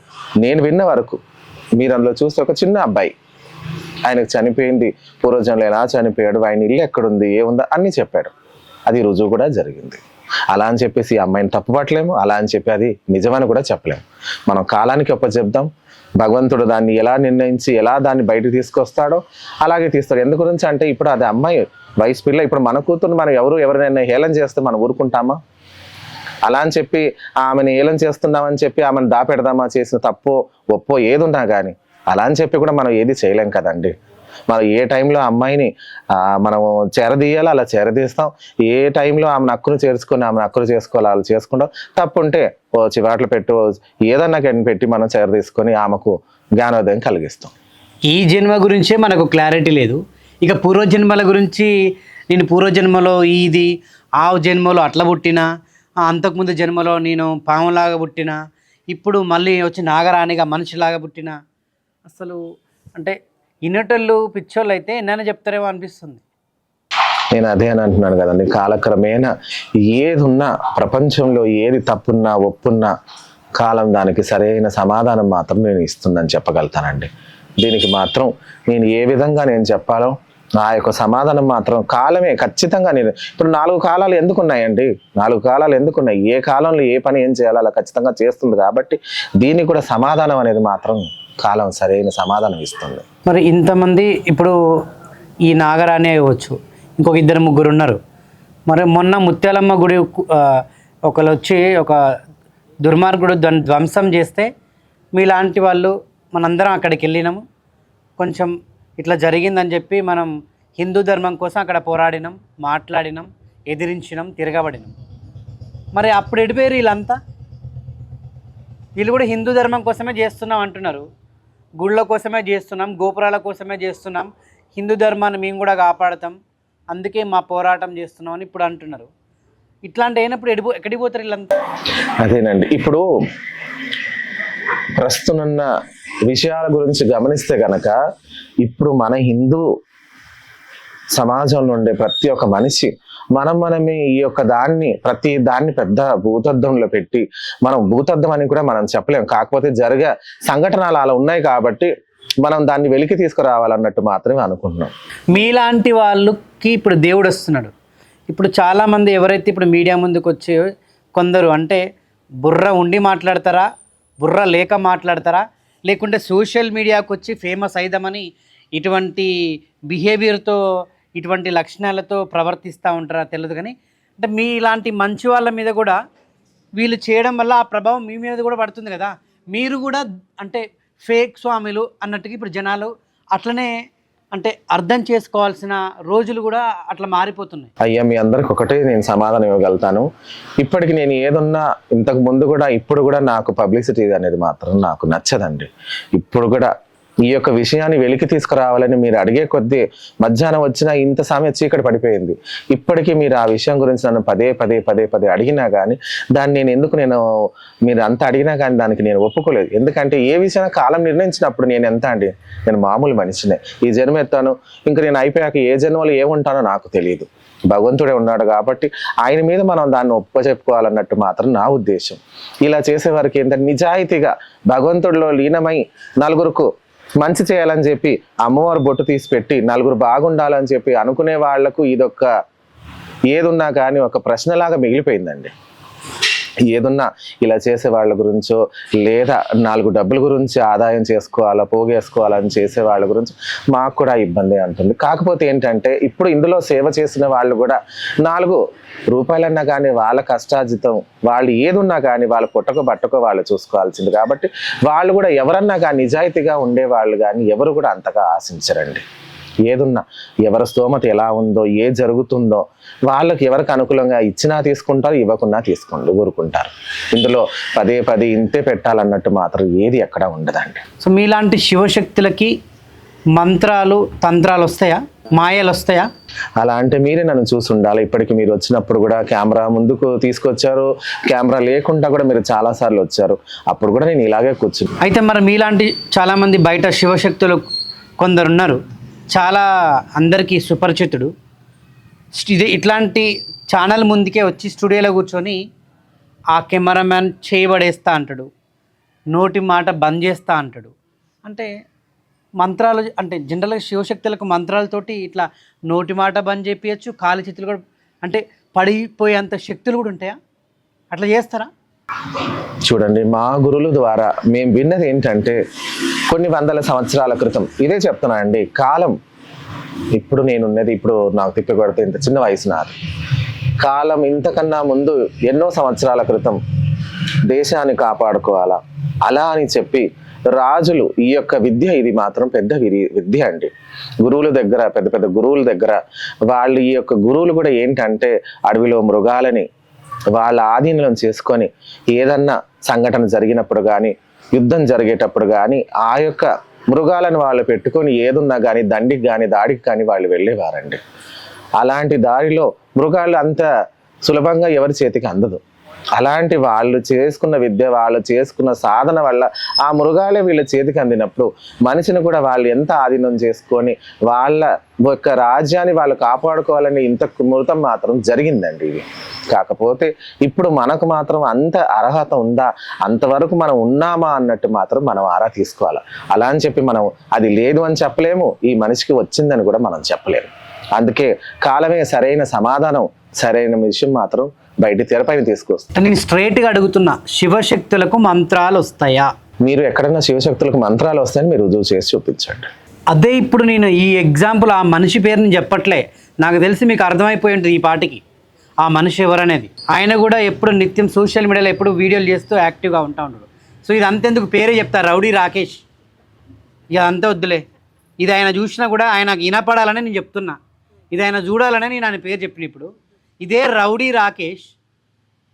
నేను విన్న వరకు మీరు అందులో చూస్తే ఒక చిన్న అబ్బాయి, ఆయనకు చనిపోయింది, పూర్వజన్మలో ఎలా చనిపోయాడు, ఆయన ఇల్లు ఎక్కడుంది, ఏముందో అన్నీ చెప్పాడు. అది రుజువు కూడా జరిగింది. అలా అని చెప్పేసి ఈ అమ్మాయిని తప్పుపట్టలేము, అలా అని చెప్పి అది నిజమని కూడా చెప్పలేము. మనం కాలానికి చెప్దాం. భగవంతుడు దాన్ని ఎలా నిర్ణయించి ఎలా దాన్ని బయటకు తీసుకొస్తాడో అలాగే తీస్తాడు. ఎందు గురించి అంటే, ఇప్పుడు అది అమ్మాయి వయసు పిల్ల, ఇప్పుడు మన కూతురు మనం ఎవరైనా హేళన చేస్తే మనం ఊరుకుంటామా? అలా అని చెప్పి ఆమెను హేళన చేస్తున్నామని చెప్పి ఆమెను దాపెడదామా? చేసిన తప్పో ఒప్పో ఏదున్నా కానీ అలా అని చెప్పి కూడా మనం ఏది చేయలేం కదండి. మనం ఏ టైంలో అమ్మాయిని మనం చేరదీయాలో అలా చేరదీస్తాం, ఏ టైంలో ఆమెను హక్కును చేర్చుకొని ఆమెను హక్కును చేసుకోవాలి అలా చేసుకుంటాం. తప్పుంటే ఓ చివాట్లు పెట్టు ఏదన్నా పెట్టి మనం చేరదీసుకొని ఆమెకు జ్ఞానోదయం కలిగిస్తాం. ఈ జన్మ గురించే మనకు క్లారిటీ లేదు. ఇక పూర్వజన్మల గురించి, నేను పూర్వజన్మలో ఇది, ఆ జన్మలో అట్లా పుట్టినా, అంతకుముందు జన్మలో నేను పాములాగా పుట్టినా, ఇప్పుడు మళ్ళీ వచ్చి నాగరాణిగా మనిషిలాగా పుట్టినా, అసలు అంటే ఇన్నటోళ్ళు పిచ్చోళ్ళు అయితే ఎన్నైనా చెప్తారేమో అనిపిస్తుంది. నేను అదే అని అంటున్నాను కదండి, కాలక్రమేణా ఏది ఉన్నా, ప్రపంచంలో ఏది తప్పున్నా ఒప్పున్నా కాలం దానికి సరైన సమాధానం మాత్రం నేను ఇస్తుందని చెప్పగలుగుతానండి. దీనికి మాత్రం నేను ఏ విధంగా నేను చెప్పాలో ఆ యొక్క సమాధానం మాత్రం కాలమే ఖచ్చితంగా. నేను ఇప్పుడు 4 కాలాలు ఎందుకున్నాయండి, 4 కాలాలు ఎందుకున్నాయి? ఏ కాలంలో ఏ పని ఏం చేయాలో అలా ఖచ్చితంగా చేస్తుంది. కాబట్టి దీనికి కూడా సమాధానం అనేది మాత్రం కాలం సరైన సమాధానం ఇస్తుంది. మరి ఇంతమంది ఇప్పుడు ఈ నాగరాణి అవ్వచ్చు, ఇంకొక 2-3 ఉన్నారు. మరి మొన్న ముత్యాలమ్మ గుడి ఒకరు వచ్చి ఒక దుర్మార్గుడు దాన్ని ధ్వంసం చేస్తే మీలాంటి వాళ్ళు మనందరం అక్కడికి వెళ్ళినాము, కొంచెం ఇట్లా జరిగిందని చెప్పి మనం హిందూ ధర్మం కోసం అక్కడ పోరాడినాం, మాట్లాడినాం, ఎదిరించినాం, తిరగబడినాం. మరి అప్పుడు ఎడిపోయారు వీళ్ళంతా? వీళ్ళు కూడా హిందూ ధర్మం కోసమే చేస్తున్నాం అంటున్నారు, గుళ్ళ కోసమే చేస్తున్నాం, గోపురాల కోసమే చేస్తున్నాం, హిందూ ధర్మాన్ని మేము కూడా కాపాడుతాం, అందుకే మా పోరాటం చేస్తున్నాం అని ఇప్పుడు అంటున్నారు. ఇట్లాంటి అయినప్పుడు ఎక్కడికి పోతారు వీళ్ళంతా? అదేనండి, ఇప్పుడు ప్రస్తుతనున్న విషయాల గురించి గమనిస్తే గనక, ఇప్పుడు మన హిందూ సమాజంలో ఉండే ప్రతి ఒక్క మనిషి మనమే ఈ యొక్క ప్రతి దాన్ని పెద్ద భూతద్దంలో పెట్టి, మనం భూతద్దం అని కూడా మనం చెప్పలేం. కాకపోతే జరిగే సంఘటనలు అలా ఉన్నాయి కాబట్టి మనం దాన్ని వెలికి తీసుకురావాలన్నట్టు మాత్రమే అనుకుంటున్నాం. మీలాంటి వాళ్ళకి ఇప్పుడు దేవుడు వస్తున్నాడు. ఇప్పుడు చాలామంది ఎవరైతే ఇప్పుడు మీడియా ముందుకు వచ్చి కొందరు అంటే బుర్ర ఉండి మాట్లాడతారా, బుర్ర లేక మాట్లాడతారా, లేకుంటే సోషల్ మీడియాకు వచ్చి ఫేమస్ అయిదామని ఇటువంటి బిహేవియర్తో, ఇటువంటి లక్షణాలతో ప్రవర్తిస్తూ ఉంటారా తెలియదు. కానీ అంటే మీ ఇలాంటి మంచి వాళ్ళ మీద కూడా వీళ్ళు చేయడం వల్ల ఆ ప్రభావం మీ మీద కూడా పడుతుంది కదా. మీరు కూడా అంటే ఫేక్ స్వామిలు అన్నట్టుగా ఇప్పుడు జనాలు అట్లనే అంటే అర్థం చేసుకోవాల్సిన రోజులు కూడా అట్లా మారిపోతున్నాయి. అయ్యా, మీ అందరికి ఒకటే నేను సమాధానం ఇవ్వగలుగుతాను. ఇప్పటికి నేను ఏదున్నా, ఇంతకు ముందు కూడా ఇప్పుడు కూడా నాకు పబ్లిసిటీ అనేది మాత్రం నాకు నచ్చదండి. ఇప్పుడు కూడా ఈ యొక్క విషయాన్ని వెలికి తీసుకురావాలని మీరు అడిగే కొద్దీ మధ్యాహ్నం వచ్చినా ఇంత సమయం చీకటి పడిపోయింది. ఇప్పటికీ మీరు ఆ విషయం గురించి నన్ను పదే అడిగినా కానీ దాన్ని మీరు అంత అడిగినా కానీ దానికి నేను ఒప్పుకోలేదు. ఎందుకంటే ఏ విషయాన్ని కాలం నిర్ణయించినప్పుడు నేను ఎంత అండి, నేను మామూలు మనిషినే, ఈ జన్మ ఎత్తాను, ఇంకా నేను అయిపోయాక ఏ జన్మలో ఏముంటానో నాకు తెలియదు. భగవంతుడే ఉన్నాడు కాబట్టి ఆయన మీద మనం దాన్ని చెప్పుకోవాలన్నట్టు మాత్రం నా ఉద్దేశం. ఇలా చేసేవారికి ఏంటంటే నిజాయితీగా భగవంతుడిలో లీనమై నలుగురుకు మంచి చేయాలని చెప్పి అమ్మవారు బొట్టు తీసి పెట్టి నలుగురు బాగుండాలని చెప్పి అనుకునే వాళ్లకు ఇదొక్క ఏదున్నా కానీ ఒక ప్రశ్నలాగా మిగిలిపోయిందండి. ఏదున్నా ఇలా చేసే వాళ్ళ గురించో లేదా 4 డబ్బుల గురించి ఆదాయం చేసుకోవాలా, పోగేసుకోవాలని చేసే వాళ్ళ గురించి మాకు కూడా ఇబ్బంది ఉంటుంది. కాకపోతే ఏంటంటే ఇప్పుడు ఇందులో సేవ చేసిన వాళ్ళు కూడా 4 రూపాయలన్నా కానీ వాళ్ళ కష్టార్జితం, వాళ్ళు ఏదున్నా కానీ వాళ్ళ పుట్టకో బట్టకో వాళ్ళు చూసుకోవాల్సింది. కాబట్టి వాళ్ళు కూడా ఎవరన్నా కానీ నిజాయితీగా ఉండే వాళ్ళు కానీ ఎవరు కూడా అంతగా ఆశించరండి. ఏదున్నా ఎవరి స్తోమత ఎలా ఉందో ఏ జరుగుతుందో వాళ్ళకి ఎవరికి అనుకూలంగా ఇచ్చినా తీసుకుంటారు, ఇవ్వకున్నా ఊరుకుంటారు. ఇందులో పదే పదే ఇంతే పెట్టాలన్నట్టు మాత్రం ఏది ఎక్కడ ఉండదండి. సో మీలాంటి శివశక్తులకి మంత్రాలు తంత్రాలు వస్తాయా, మాయలు వస్తాయా? అలా అంటే మీరే నన్ను చూసి ఉండాలి. ఇప్పటికి మీరు వచ్చినప్పుడు కూడా కెమెరా ముందుకు తీసుకొచ్చారు, కెమెరా లేకుండా కూడా మీరు చాలాసార్లు వచ్చారు. అప్పుడు కూడా నేను ఇలాగే కూర్చున్నాను. అయితే మరి మీలాంటి చాలామంది బయట శివశక్తులు కొందరు ఉన్నారు, చాలా అందరికీ సుపరిచితుడు. ఇట్లాంటి ఛానల్ ముందుకే వచ్చి స్టూడియోలో కూర్చొని ఆ కెమెరామ్యాన్ చేయబడేస్తా అంటాడు, నోటి మాట బంద్ చేస్తా అంటాడు. అంటే మంత్రాలు అంటే జనరల్గా శివశక్తులకు మంత్రాలతోటి ఇట్లా నోటి మాట బంద్ చేపించచ్చు, కాలి చేతులు కూడా అంటే పడిపోయేంత శక్తులు కూడా ఉంటాయా? అట్లా చేస్తారా? చూడండి, మా గురువుల ద్వారా మేము విన్నది ఏంటంటే కొన్ని వందల సంవత్సరాల క్రితం, ఇదే చెప్తున్నా అండి, కాలం ఇప్పుడు నేనున్నది, ఇప్పుడు నాకు తిప్పి కొడితే ఇంత చిన్న వయసు నాది. కాలం ఇంతకన్నా ముందు ఎన్నో సంవత్సరాల క్రితం దేశాన్ని కాపాడుకోవాలా అలా అని చెప్పి రాజులు ఈ యొక్క విద్య, ఇది మాత్రం పెద్ద విద్య అండి. గురువుల దగ్గర, పెద్ద పెద్ద గురువుల దగ్గర వాళ్ళు, ఈ యొక్క గురువులు కూడా ఏంటంటే అడవిలో మృగాలని వాళ్ళ ఆధీనంలో చేసుకొని ఏదన్నా సంఘటన జరిగినప్పుడు కానీ, యుద్ధం జరిగేటప్పుడు కానీ ఆ యొక్క మృగాలను వాళ్ళు పెట్టుకొని ఏదున్నా కానీ దండికి కానీ దాడికి కానీ వాళ్ళు వెళ్ళేవారండి. అలాంటి దారిలో మృగాలు అంత సులభంగా ఎవరి చేతికి అందదు. అలాంటి వాళ్ళు చేసుకున్న విద్య, వాళ్ళు చేసుకున్న సాధన వల్ల ఆ మృగాలే వీళ్ళ చేతికి అందినప్పుడు మనిషిని కూడా వాళ్ళు ఎంత ఆధీనం చేసుకొని వాళ్ళ యొక్క రాజ్యాన్ని వాళ్ళు కాపాడుకోవాలని ఇంత మృతం మాత్రం జరిగిందండి. ఇది కాకపోతే ఇప్పుడు మనకు మాత్రం అంత అర్హత ఉందా, అంతవరకు మనం ఉన్నామా అన్నట్టు మాత్రం మనం ఆరా తీసుకోవాలి. అలా అని చెప్పి మనం అది లేదు అని చెప్పలేము, ఈ మనిషికి వచ్చిందని కూడా మనం చెప్పలేము. అందుకే కాలమే సరైన సమాధానం, సరైన విషయం మాత్రం బయట తెరపైన తీసుకొస్తాను. నేను స్ట్రైట్గా అడుగుతున్నా, శివశక్తులకు మంత్రాలు వస్తాయా? మీరు ఎక్కడన్నా శివశక్తులకు మంత్రాలు వస్తాయని మీరు రుజువు చేసి చూపించండి. అదే ఇప్పుడు నేను ఈ ఎగ్జాంపుల్ ఆ మనిషి పేరుని చెప్పట్లే, నాకు తెలిసి మీకు అర్థమైపోయి ఉంటుంది ఈ పాటికి ఆ మనిషి ఎవరనేది. ఆయన కూడా ఎప్పుడు నిత్యం సోషల్ మీడియాలో ఎప్పుడు వీడియోలు చేస్తూ యాక్టివ్గా ఉంటా ఉంటాడు. సో ఇది అంతెందుకు, పేరే చెప్తారు, రౌడీ రాకేష్. ఇక అంతే వద్దులే, ఇది ఆయన చూసినా కూడా ఆయనకు వినపడాలని నేను చెప్తున్నా, ఇది ఆయన చూడాలని నేను ఆయన పేరు చెప్పిన. ఇప్పుడు ఇదే రౌడీ రాకేష్,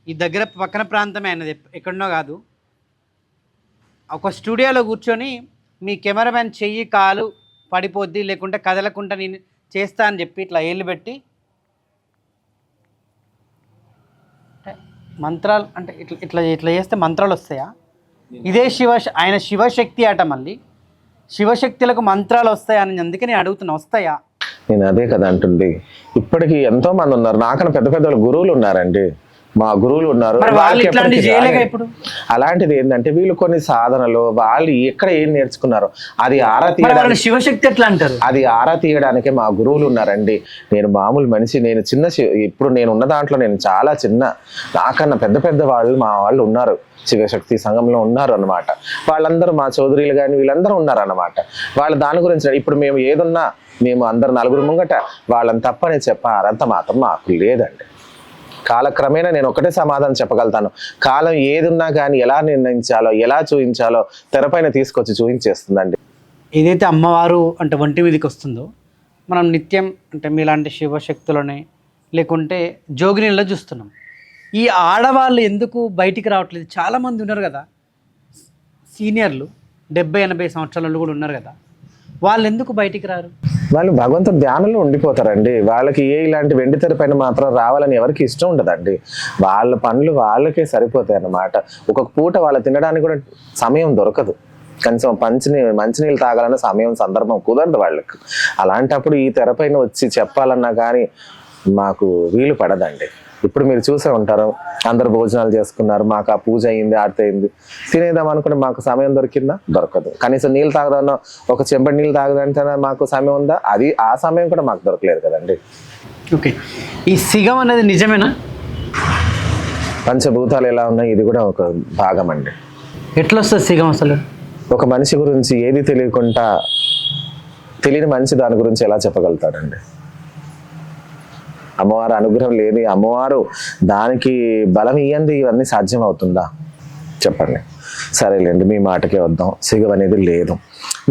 ఈ దగ్గర పక్కన ప్రాంతమే ఆయనది, ఎక్కడనో కాదు. ఒక స్టూడియోలో కూర్చొని మీ కెమెరామ్యాన్ చెయ్యి కాలు పడిపోద్ది, లేకుంటే కదలకుండా నేను చేస్తా అని చెప్పి ఇట్లా ఏళ్ళు పెట్టి మంత్రాలు అంటే ఇట్లా ఇట్లా ఇట్లా చేస్తే మంత్రాలు వస్తాయా? ఇదే ఆయన శివశక్తి అట, మళ్ళీ శివశక్తులకు మంత్రాలు వస్తాయా అని అందుకే నేను అడుగుతున్నా, వస్తాయా? నేను అదే కదా అంటుంది. ఇప్పటికీ ఎంతో మంది ఉన్నారు, నాకన్నా పెద్ద పెద్ద గురువులు ఉన్నారండి, మా గురువులు ఉన్నారు. అలాంటిది ఏంటంటే వీళ్ళు కొన్ని సాధనలు వాళ్ళు ఎక్కడ ఏం నేర్చుకున్నారో అది ఆరా తీయడానికి, శివశక్తి ఎట్లా అంటారు, అది ఆరా తీయడానికే మా గురువులు ఉన్నారండి. నేను మామూలు మనిషి, నేను చిన్న, ఇప్పుడు నేను ఉన్న దాంట్లో నేను చాలా చిన్న, నాకన్నా పెద్ద పెద్ద వాళ్ళు మా వాళ్ళు ఉన్నారు, శివశక్తి సంఘంలో ఉన్నారు అన్నమాట. వాళ్ళందరూ మా చౌదరీలు కానీ వీళ్ళందరూ ఉన్నారు అన్నమాట. వాళ్ళ దాని గురించి ఇప్పుడు మేము ఏదున్నా మేము అందరు నలుగురు ముంగట వాళ్ళని తప్పని చెప్పారంత మాత్రం మాకు లేదండి. కాలక్రమేణా నేను ఒకటే సమాధానం చెప్పగలుగుతాను, కాలం ఏదున్నా కానీ ఎలా నిర్ణయించాలో ఎలా చూపించాలో తెరపైన తీసుకొచ్చి చూపించేస్తుందండి. ఏదైతే అమ్మవారు అంటే ఒంటి మీదకి వస్తుందో మనం నిత్యం అంటే మీలాంటి శివశక్తులని లేకుంటే జోగినిలో చూస్తున్నాం. ఈ ఆడవాళ్ళు ఎందుకు బయటికి రావట్లేదు? చాలామంది ఉన్నారు కదా, సీనియర్లు 70-80 సంవత్సరాలు కూడా ఉన్నారు కదా, వాళ్ళు ఎందుకు బయటికి రారు? వాళ్ళు భగవంతుడు ధ్యానంలో ఉండిపోతారండి. వాళ్ళకి ఇలాంటి వెండి తెర పైన మాత్రం రావాలని ఎవరికి ఇష్టం ఉండదండి. వాళ్ళ పనులు వాళ్ళకే సరిపోతాయి అన్నమాట. ఒక్కొక్క పూట వాళ్ళు తినడానికి కూడా సమయం దొరకదు, కనీసం మంచినీళ్ళు తాగాలన్న సమయం సందర్భం కుదరదు వాళ్ళకి. అలాంటప్పుడు ఈ తెరపైన వచ్చి చెప్పాలన్నా కానీ మాకు వీలు పడదండి. ఇప్పుడు మీరు చూసే ఉంటారు, అందరు భోజనాలు చేసుకున్నారు, మాకు ఆ పూజ అయింది, ఆరతి అయింది, తినేద్దాం అనుకుంటే మాకు సమయం దొరికిందా? దొరకదు. కనీసం నీళ్ళు తాగదానో, ఒక చెంబడి నీళ్ళు తాగదంటే మాకు సమయం ఉందా? అది ఆ సమయం కూడా మాకు దొరకలేదు కదండి. ఓకే, ఈ సిగం అనేది నిజమేనా? పంచభూతాలు ఎలా ఉన్నాయి, ఇది కూడా ఒక భాగం అండి. ఎట్లా వస్తుంది సిగం అసలు? ఒక మనిషి గురించి ఏది తెలియకుండా తెలియని మనిషి దాని గురించి ఎలా చెప్పగలుగుతాడండి? అమ్మవారు అనుగ్రహం లేని, అమ్మవారు దానికి బలం ఇయ్యంది ఇవన్నీ సాధ్యం అవుతుందా చెప్పండి? సరేలేండి, మీ మాటకే వద్దాం. సిగం అనేది లేదు.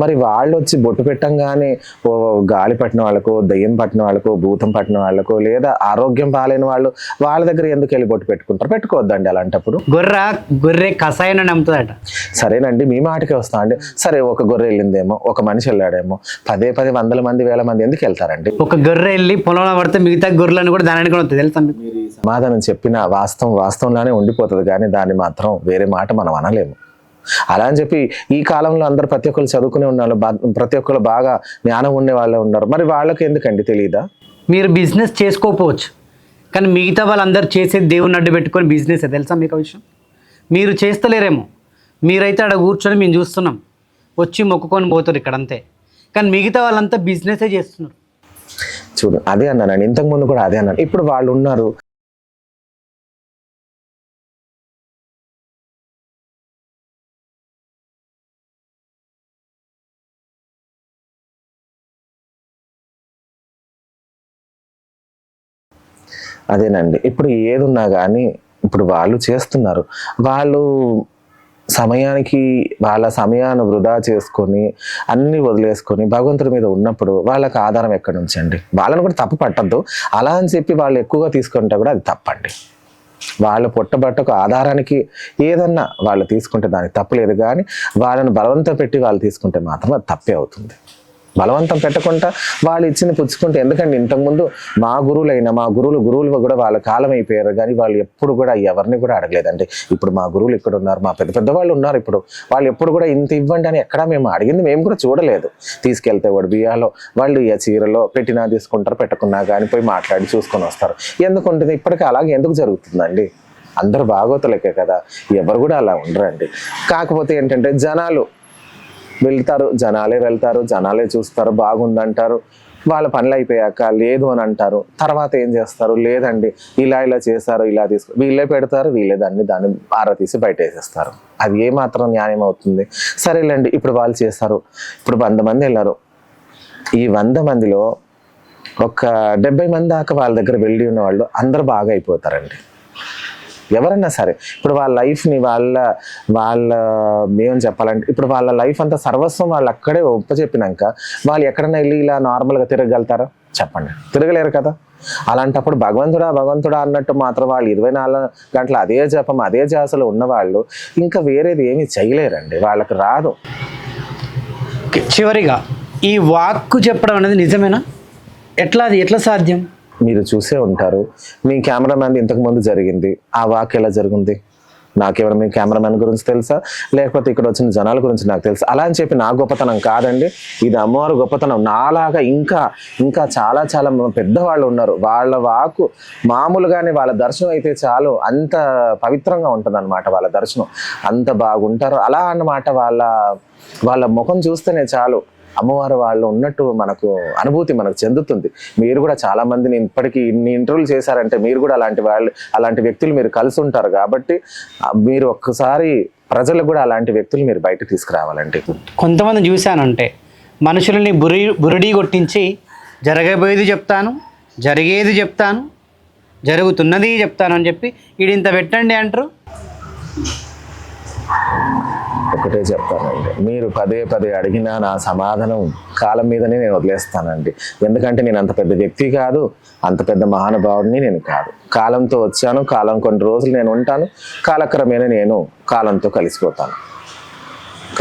మరి వాళ్ళు వచ్చి బొట్టు పెట్టంగానే ఓ గాలి పట్టిన వాళ్ళకో, దయ్యం పట్టిన వాళ్ళకో, భూతం పట్టిన వాళ్ళకో, లేదా ఆరోగ్యం బాగాలేని వాళ్ళు వాళ్ళ దగ్గర ఎందుకు వెళ్ళి బొట్టు పెట్టుకుంటారు? పెట్టుకోవద్దండి అలాంటప్పుడు. గొర్రె కషాయాన్ని నమ్ముతుందట. సరేనండి, మీ మాటకే వస్తా అండి. సరే, ఒక గొర్రె వెళ్ళిందేమో, ఒక మనిషి వెళ్ళాడేమో, పదే వందల మంది, వేల మంది ఎందుకు వెళ్తారండి? ఒక గొర్రె వెళ్ళి పొలంలో పడితే మిగతా గొర్రెలను కూడా దానికి కూడా వస్తుంది, తెలుసా మీకు? సమాధానం చెప్పిన వాస్తవంలానే ఉండిపోతుంది, కానీ దాన్ని మాత్రం వేరే మాట మనం అనలేము. అలా అని చెప్పి ఈ కాలంలో అందరు ప్రతి ఒక్కరు చదువుకునే ఉన్నారు, ప్రతి ఒక్కరు బాగా జ్ఞానం ఉండే వాళ్ళే ఉన్నారు. మరి వాళ్ళకి ఎందుకండి తెలియదా? మీరు బిజినెస్ చేసుకోకపోవచ్చు, కానీ మిగతా వాళ్ళందరూ చేసేది దేవుని అడ్డు పెట్టుకొని బిజినెస్, తెలుసా మీకు ఆ విషయం? మీరు చేస్తలేరేమో, మీరైతే అక్కడ కూర్చొని మేము చూస్తున్నాం, వచ్చి మొక్కుకొని పోతారు ఇక్కడ అంతే. కానీ మిగతా వాళ్ళంతా బిజినెసే చేస్తున్నారు. చూడు, అదే అన్నాను, ఇంతకుముందు కూడా అదే అన్నాను. ఇప్పుడు వాళ్ళు ఉన్నారు, అదేనండి. ఇప్పుడు ఏదున్నా కానీ ఇప్పుడు వాళ్ళు చేస్తున్నారు. వాళ్ళు సమయానికి వాళ్ళ సమయాన్ని వృధా చేసుకొని అన్నీ వదిలేసుకొని భగవంతుడి మీద ఉన్నప్పుడు వాళ్ళకి ఆధారం ఎక్కడి నుంచి అండి? వాళ్ళని కూడా తప్పు పట్టద్దు. అలా అని చెప్పి వాళ్ళు ఎక్కువగా తీసుకుంటే కూడా అది తప్పండి. వాళ్ళ పుట్టబట్టకు ఆధారానికి ఏదన్నా వాళ్ళు తీసుకుంటే దానికి తప్పులేదు, కానీ వాళ్ళని బలవంతం పెట్టి వాళ్ళు తీసుకుంటే మాత్రం అది తప్పే అవుతుంది. బలవంతం పెట్టకుండా వాళ్ళు ఇచ్చింది పుచ్చుకుంటే, ఎందుకంటే ఇంతకుముందు మా గురువులు కూడా వాళ్ళ కాలం అయిపోయారు, కానీ వాళ్ళు ఎప్పుడు కూడా ఎవరిని కూడా అడగలేదండి. ఇప్పుడు మా గురువులు ఇక్కడ ఉన్నారు, మా పెద్ద వాళ్ళు ఉన్నారు, ఇప్పుడు వాళ్ళు ఎప్పుడు కూడా ఇంత ఇవ్వండి అని ఎక్కడా మేము అడిగింది మేము కూడా చూడలేదు. తీసుకెళ్తే వాడు బియ్యాలో వాళ్ళు ఈ చీరలో పెట్టినా తీసుకుంటారు, పెట్టకున్నా కానీ పోయి మాట్లాడి చూసుకొని వస్తారు. ఎందుకు ఉంటుంది? ఇప్పటికీ అలాగే ఎందుకు జరుగుతుందండి? అందరూ బాగోతులకే కదా, ఎవరు కూడా అలా ఉండరండి. కాకపోతే ఏంటంటే జనాలు వెళ్తారు, జనాలే చూస్తారు, బాగుందంటారు, వాళ్ళ పనులు అయిపోయాక లేదు అని అంటారు. తర్వాత ఏం చేస్తారు? లేదండి ఇలా చేశారు, ఇలా వీళ్ళే పెడతారు, వీళ్ళే దాన్ని ఆర తీసి బయట వేసేస్తారు. అది ఏమాత్రం న్యాయం అవుతుంది? సరేలేండి, ఇప్పుడు వాళ్ళు చేస్తారు, ఇప్పుడు 100 మంది వెళ్ళారు, ఈ 100 మందిలో ఒక 70 మంది దాకా వాళ్ళ దగ్గర వెళ్ళి ఉన్న వాళ్ళు అందరూ బాగా అయిపోతారండి. ఎవరన్నా సరే ఇప్పుడు వాళ్ళ లైఫ్ని వాళ్ళ ఏమని చెప్పాలంటే, ఇప్పుడు వాళ్ళ లైఫ్ అంతా సర్వస్వం వాళ్ళు అక్కడే ఒప్పచెప్పినాక వాళ్ళు ఎక్కడన్నా వెళ్ళి ఇలా నార్మల్గా తిరగలుగుతారా? చెప్పండి, తిరగలేరు కదా. అలాంటప్పుడు భగవంతుడా అన్నట్టు మాత్రం వాళ్ళు 24 గంటలు అదే జపం, అదే ధ్యాసలో ఉన్నవాళ్ళు ఇంకా వేరేది ఏమీ చేయలేరండి, వాళ్ళకి రాదు. చివరిగా ఈ వాక్కు చెప్పడం అనేది నిజమేనా? ఎట్లా సాధ్యం? మీరు చూసే ఉంటారు, మీ కెమెరామ్యాన్ ఇంతకుముందు జరిగింది, ఆ వాక్ ఎలా జరిగింది? నాకేమైనా మీ కెమెరామ్యాన్ గురించి తెలుసా, లేకపోతే ఇక్కడ వచ్చిన జనాల గురించి నాకు తెలుసు? అలా అని చెప్పి నా గొప్పతనం కాదండి, ఇది అమ్మవారు గొప్పతనం. నాలాగా ఇంకా చాలా పెద్దవాళ్ళు ఉన్నారు, వాళ్ళ వాకు మామూలుగానే వాళ్ళ దర్శనం అయితే చాలు, అంత పవిత్రంగా ఉంటుంది అన్నమాట. వాళ్ళ దర్శనం అంత బాగుంటారు అలా అన్నమాట. వాళ్ళ ముఖం చూస్తేనే చాలు అమ్మవారు వాళ్ళు ఉన్నట్టు మనకు అనుభూతి మనకు చెందుతుంది. మీరు కూడా చాలా మందిని ఇప్పటికీ ఇన్ని ఇంటర్వ్యూలు చేశారంటే మీరు కూడా అలాంటి వ్యక్తులు మీరు కలిసి ఉంటారు, కాబట్టి మీరు ఒక్కసారి ప్రజలకు కూడా అలాంటి వ్యక్తులు మీరు బయట తీసుకురావాలండి. కొంతమంది చూశానంటే మనుషులని బురిడి కొట్టించి జరగబోయేది చెప్తాను, జరిగేది చెప్తాను, జరుగుతున్నది చెప్తాను అని చెప్పి ఇంత పెట్టండి అంటారు. ఒకటే చెప్తానండి, మీరు పదే అడిగినా నా సమాధానం కాలం మీదనే నేను వదిలేస్తానండి. ఎందుకంటే నేను అంత పెద్ద వ్యక్తి కాదు, అంత పెద్ద మహానుభావుడిని నేను కాదు. కాలంతో వచ్చాను, కాలం కొన్ని రోజులు నేను ఉంటాను, కాలక్రమేణా నేను కాలంతో కలిసిపోతాను.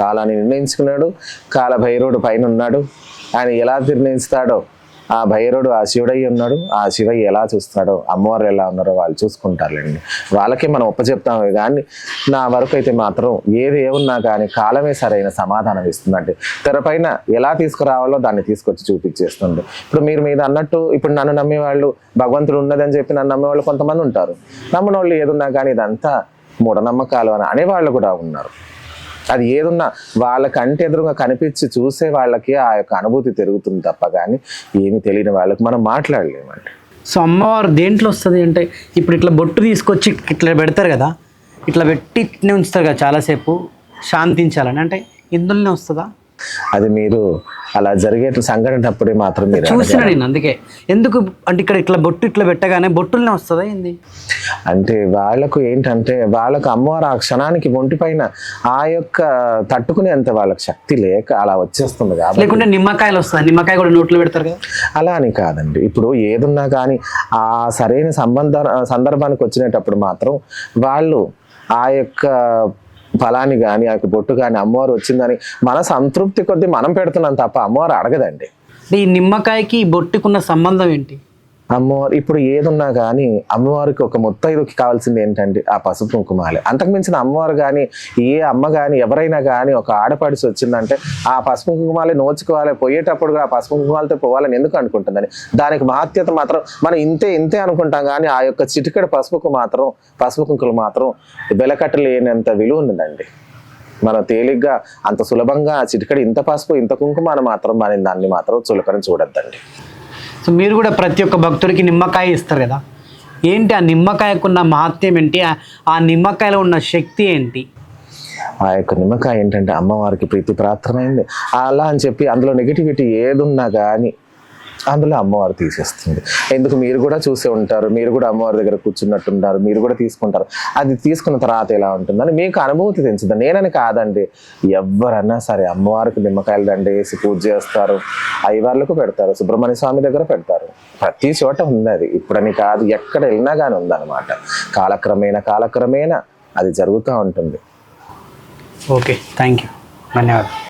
కాలాన్ని నిర్ణయించుకున్నాడు, కాలభైరవుడు పైన ఉన్నాడు, ఆయన ఎలా నిర్ణయిస్తాడో ఆ భైరవుడు ఆ శివుడయ్య ఉన్నాడు, ఆ శివయ్య ఎలా చూస్తాడో అమ్మవారు ఎలా ఉన్నారో వాళ్ళు చూసుకుంటారులేండి. వాళ్ళకే మనం ఒప్పచెప్తామే కానీ నా వరకు అయితే మాత్రం ఏమున్నా కానీ కాలమే సరైన సమాధానం ఇస్తుందండి. తెరపైన ఎలా తీసుకురావాలో దాన్ని తీసుకొచ్చి చూపించేస్తుంది. ఇప్పుడు మీరు మీద అన్నట్టు ఇప్పుడు నన్ను నమ్మేవాళ్ళు, భగవంతుడు ఉన్నదని చెప్పి నన్ను నమ్మేవాళ్ళు కొంతమంది ఉంటారు. నమ్మని వాళ్ళు ఏదున్నా కానీ ఇదంతా మూఢనమ్మకాలు అని అనేవాళ్ళు కూడా ఉన్నారు. అది ఏదున్నా వాళ్ళకంటే ఎదురుగా కనిపించి చూసే వాళ్ళకి ఆ యొక్క అనుభూతి పెరుగుతుంది తప్ప కానీ ఏమి తెలియని వాళ్ళకి మనం మాట్లాడలేమండి. సో అమ్మవారు దేంట్లో వస్తుంది అంటే, ఇప్పుడు ఇట్లా బొట్టు తీసుకొచ్చి ఇట్లా పెడతారు కదా, ఇట్లా పెట్టి ఇట్నే ఉంచుతారు కదా చాలాసేపు శాంతించాలని, అంటే ఇందులోనే వస్తుందా? అది మీరు అలా జరిగే సంఘటన అప్పుడే మాత్రం మీరు చూసిన నేను అందుకే ఎందుకు అంటే ఇక్కడ ఇట్లా బొట్టు ఇట్లా పెట్టగానే బొట్టులనే వస్తుందా ఏంది? అంటే వాళ్ళకు ఏంటంటే వాళ్ళకు అమ్మవారు ఆ క్షణానికి ఒంటి పైన ఆ యొక్క తట్టుకునేంత వాళ్ళకి శక్తి లేక అలా వచ్చేస్తుంది కాబట్టి. లేకుంటే నిమ్మకాయలు వస్తాయి, నిమ్మకాయ కూడా నోట్లో పెడతారు కదా. అలా అని కాదండి, ఇప్పుడు ఏదున్నా కానీ ఆ సరైన సందర్భానికి వచ్చినప్పుడు మాత్రం వాళ్ళు ఆ యొక్క ఫలాన్ని కానీ ఆ యొక్క బొట్టు కానీ అమ్మవారు వచ్చిందని మన సంతృప్తి కొద్దీ మనం పెడుతున్నాం తప్ప అమ్మవారు అడగదండి. ఈ నిమ్మకాయకి ఈ బొట్టుకున్న సంబంధం ఏంటి? అమ్మవారు ఇప్పుడు ఏదున్నా కానీ అమ్మవారికి ఒక ముత్తైదుకి కావాల్సింది ఏంటంటే ఆ పసుపు కుంకుమాలే. అంతకుమించిన అమ్మవారు కానీ ఏ అమ్మ కానీ ఎవరైనా కానీ ఒక ఆడపడిసి వచ్చిందంటే ఆ పసుపు కుంకుమాలే నోచుకోవాలి, పోయేటప్పుడు కూడా ఆ పసుపు కుంకుమాలతో పోవాలని ఎందుకు అనుకుంటుందని. దానికి మహత్యత మాత్రం మనం ఇంతే అనుకుంటాం కానీ ఆ యొక్క చిటికెడు పసుపు కుంకులు మాత్రం వెలకట్టలేనంత విలువ ఉందండి. మనం తేలిగ్గా అంత సులభంగా చిటికెడు ఇంత పసుపు ఇంత కుంకుమ మాత్రం మన దాన్ని మాత్రం చులకని చూడొద్దండి. సో మీరు కూడా ప్రతి ఒక్క భక్తుడికి నిమ్మకాయ ఇస్తారు కదా, ఏంటి ఆ నిమ్మకాయకున్న మహత్యం ఏంటి? ఆ నిమ్మకాయలో ఉన్న శక్తి ఏంటి? ఆ యొక్క నిమ్మకాయ ఏంటంటే అమ్మవారికి ప్రీతిపాత్రమైంది. అలా అని చెప్పి అందులో నెగిటివిటీ ఏదున్నా కానీ అందులో అమ్మవారు తీసేస్తుంది. ఎందుకు మీరు కూడా చూసే ఉంటారు, మీరు కూడా అమ్మవారి దగ్గర కూర్చున్నట్టుంటారు, మీరు కూడా తీసుకుంటారు. అది తీసుకున్న తర్వాత ఎలా ఉంటుందని మీకు అనుభూతి తెంచుతుంది. నేనని కాదండి, ఎవరన్నా సరే అమ్మవారికి నిమ్మకాయలు దండ వేసి పూజ చేస్తారు, అయ్యవార్లకు పెడతారు, సుబ్రహ్మణ్య స్వామి దగ్గర పెడతారు. ప్రతి చోట ఉంది అది, ఇప్పుడని కాదు, ఎక్కడ వెళ్ళినా కానీ ఉందన్నమాట. కాలక్రమేణా అది జరుగుతూ ఉంటుంది. ఓకే, థ్యాంక్ యూ, ధన్యవాదాలు.